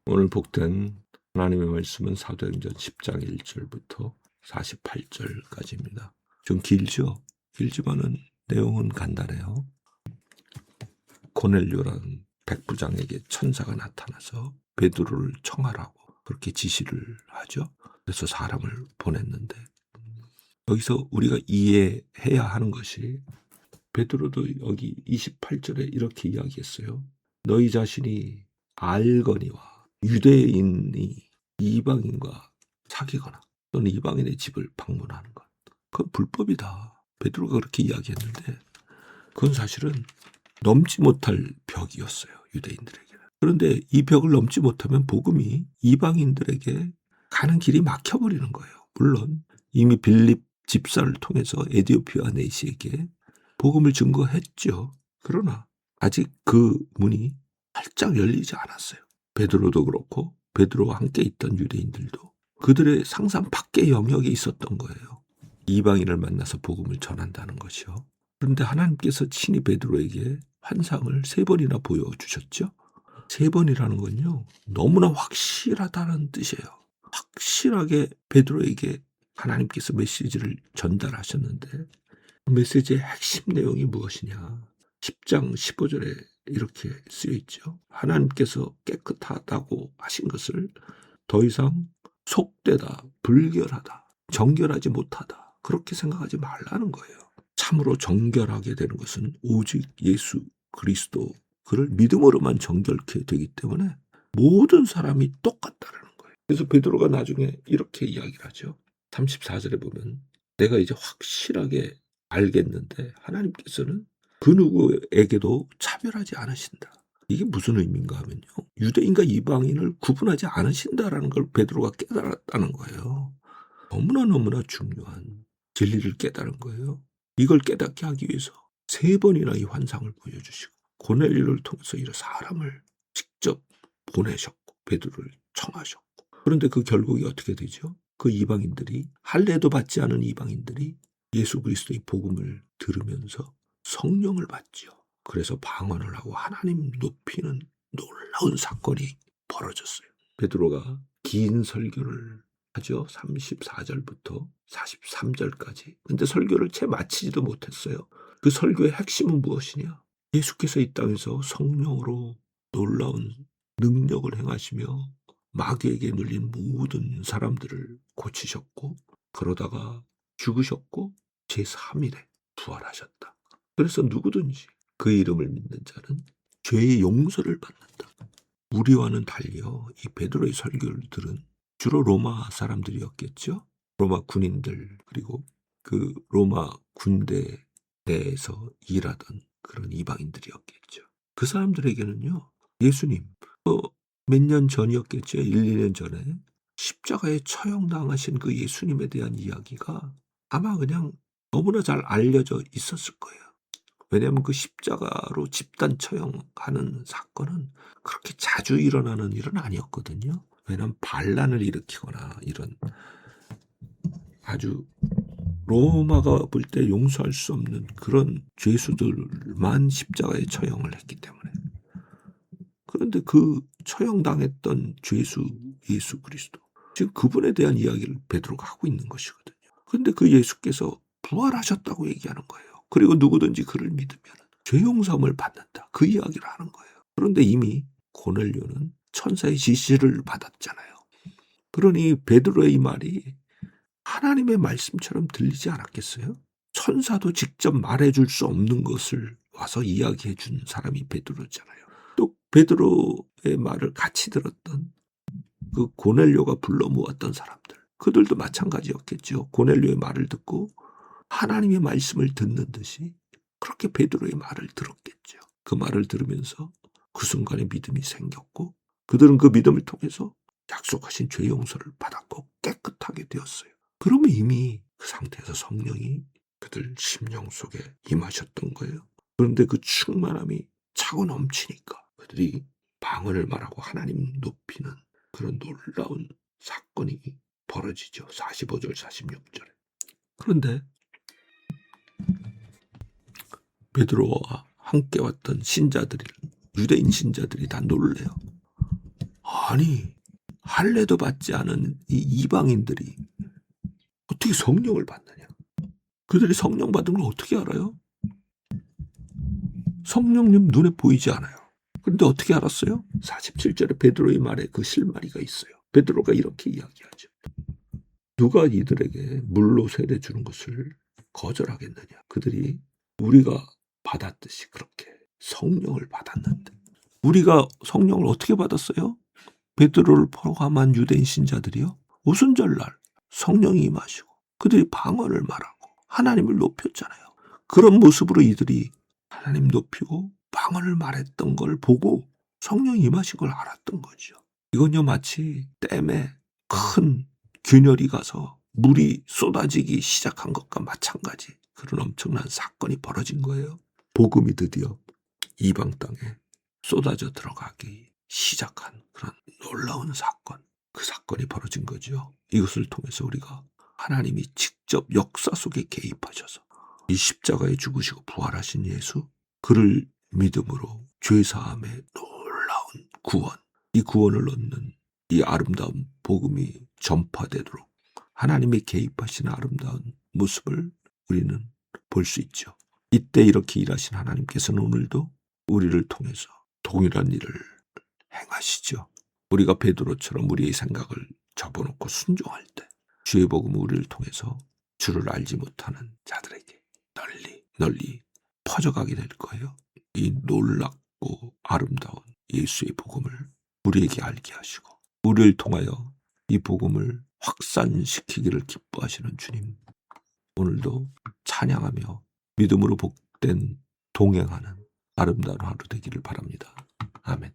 오늘 복된 하나님의 말씀은 사도행전 10장 1절부터 48절까지입니다. 좀 길죠? 길지만은 내용은 간단해요. 고넬료라는 백부장에게 천사가 나타나서 베드로를 청하라고 그렇게 지시를 하죠. 그래서 사람을 보냈는데 여기서 우리가 이해해야 하는 것이 베드로도 여기 28절에 이렇게 이야기했어요. 너희 자신이 알거니와 유대인이 이방인과 사귀거나 또는 이방인의 집을 방문하는 것, 그건 불법이다. 베드로가 그렇게 이야기했는데 그건 사실은 넘지 못할 벽이었어요. 유대인들에게는. 그런데 이 벽을 넘지 못하면 복음이 이방인들에게 가는 길이 막혀버리는 거예요. 물론 이미 빌립 집사를 통해서 에디오피아 내시에게 복음을 증거했죠. 그러나 아직 그 문이 활짝 열리지 않았어요. 베드로도 그렇고 베드로와 함께 있던 유대인들도 그들의 상상 밖의 영역에 있었던 거예요. 이방인을 만나서 복음을 전한다는 것이요. 그런데 하나님께서 친히 베드로에게 환상을 3번이나 보여주셨죠. 3번이라는 건요, 너무나 확실하다는 뜻이에요. 확실하게 베드로에게 하나님께서 메시지를 전달하셨는데 그 메시지의 핵심 내용이 무엇이냐. 10장 15절에 이렇게 쓰여 있죠. 하나님께서 깨끗하다고 하신 것을 더 이상 속되다, 불결하다, 정결하지 못하다, 그렇게 생각하지 말라는 거예요. 참으로 정결하게 되는 것은 오직 예수 그리스도, 그를 믿음으로만 정결케 되기 때문에 모든 사람이 똑같다라는 거예요. 그래서 베드로가 나중에 이렇게 이야기를 하죠. 34절에 보면 내가 이제 확실하게 알겠는데 하나님께서는 그 누구에게도 차별하지 않으신다. 이게 무슨 의미인가 하면요, 유대인과 이방인을 구분하지 않으신다라는 걸 베드로가 깨달았다는 거예요. 너무나 중요한 진리를 깨달은 거예요. 이걸 깨닫게 하기 위해서 3번이나 이 환상을 보여주시고 고넬료를 통해서 이 사람을 직접 보내셨고 베드로를 청하셨고, 그런데 그 결국이 어떻게 되죠? 그 이방인들이, 할례도 받지 않은 이방인들이 예수 그리스도의 복음을 들으면서 성령을 받죠. 그래서 방언을 하고 하나님 높이는 놀라운 사건이 벌어졌어요. 베드로가 긴 설교를 하죠. 34절부터 43절까지. 근데 설교를 채 마치지도 못했어요. 그 설교의 핵심은 무엇이냐? 예수께서 이 땅에서 성령으로 놀라운 능력을 행하시며 마귀에게 눌린 모든 사람들을 고치셨고, 그러다가 죽으셨고 제3일에 부활하셨다. 그래서 누구든지 그 이름을 믿는 자는 죄의 용서를 받는다. 우리와는 달리요, 이 베드로의 설교를 들은 주로 로마 사람들이었겠죠. 로마 군인들, 그리고 그 로마 군대 내에서 일하던 그런 이방인들이었겠죠. 그 사람들에게는요, 예수님, 몇 년 전이었겠죠. 1, 2년 전에 십자가에 처형당하신 그 예수님에 대한 이야기가 아마 그냥 너무나 잘 알려져 있었을 거예요. 왜냐하면 그 십자가로 집단 처형하는 사건은 그렇게 자주 일어나는 일은 아니었거든요. 왜냐하면 반란을 일으키거나 이런 아주 로마가 볼 때 용서할 수 없는 그런 죄수들만 십자가에 처형을 했기 때문에. 그런데 그 처형당했던 죄수 예수 그리스도, 지금 그분에 대한 이야기를 베드로가 하고 있는 것이거든요. 그런데 그 예수께서 부활하셨다고 얘기하는 거예요. 그리고 누구든지 그를 믿으면 죄 용서함을 받는다, 그 이야기를 하는 거예요. 그런데 이미 고넬료는 천사의 지시를 받았잖아요. 그러니 베드로의 이 말이 하나님의 말씀처럼 들리지 않았겠어요? 천사도 직접 말해줄 수 없는 것을 와서 이야기해 준 사람이 베드로잖아요. 또 베드로의 말을 같이 들었던 그 고넬료가 불러 모았던 사람들, 그들도 마찬가지였겠죠. 고넬료의 말을 듣고 하나님의 말씀을 듣는 듯이 그렇게 베드로의 말을 들었겠죠. 그 말을 들으면서 그 순간에 믿음이 생겼고, 그들은 그 믿음을 통해서 약속하신 죄 용서를 받았고 깨끗하게 되었어요. 그러면 이미 그 상태에서 성령이 그들 심령 속에 임하셨던 거예요. 그런데 그 충만함이 차고 넘치니까 그들이 방언을 말하고 하나님 높이는 그런 놀라운 사건이 벌어지죠. 45절 46절에. 그런데 베드로와 함께 왔던 신자들이, 유대인 신자들이 다 놀래요. 아니, 할례도 받지 않은 이 이방인들이 어떻게 성령을 받느냐? 그들이 성령 받은 걸 어떻게 알아요? 성령님 눈에 보이지 않아요. 그런데 어떻게 알았어요? 47절에 베드로의 말에 그 실마리가 있어요. 베드로가 이렇게 이야기하죠. 누가 이들에게 물로 세례 주는 것을 거절하겠느냐? 그들이 우리가 받았듯이 그렇게 성령을 받았는데, 우리가 성령을 어떻게 받았어요? 베드로를 포함한 유대인 신자들이요, 오순절날 성령이 임하시고 그들이 방언을 말하고 하나님을 높였잖아요. 그런 모습으로 이들이 하나님 높이고 방언을 말했던 걸 보고 성령이 임하신 걸 알았던 거죠. 이건요, 마치 댐에 큰 균열이 가서 물이 쏟아지기 시작한 것과 마찬가지, 그런 엄청난 사건이 벌어진 거예요. 복음이 드디어 이방 땅에 쏟아져 들어가기 시작한 그런 놀라운 사건, 그 사건이 벌어진 거죠. 이것을 통해서 우리가 하나님이 직접 역사 속에 개입하셔서 이 십자가에 죽으시고 부활하신 예수, 그를 믿음으로 죄사함의 놀라운 구원, 이 구원을 얻는 이 아름다운 복음이 전파되도록 하나님이 개입하시는 아름다운 모습을 우리는 볼 수 있죠. 이때 이렇게 일하신 하나님께서는 오늘도 우리를 통해서 동일한 일을 행하시죠. 우리가 베드로처럼 우리의 생각을 접어놓고 순종할 때 주의 복음은 우리를 통해서 주를 알지 못하는 자들에게 널리 퍼져가게 될 거예요. 이 놀랍고 아름다운 예수의 복음을 우리에게 알게 하시고 우리를 통하여 이 복음을 확산시키기를 기뻐하시는 주님, 오늘도 찬양하며 믿음으로 복된 동행하는 아름다운 하루 되기를 바랍니다. 아멘.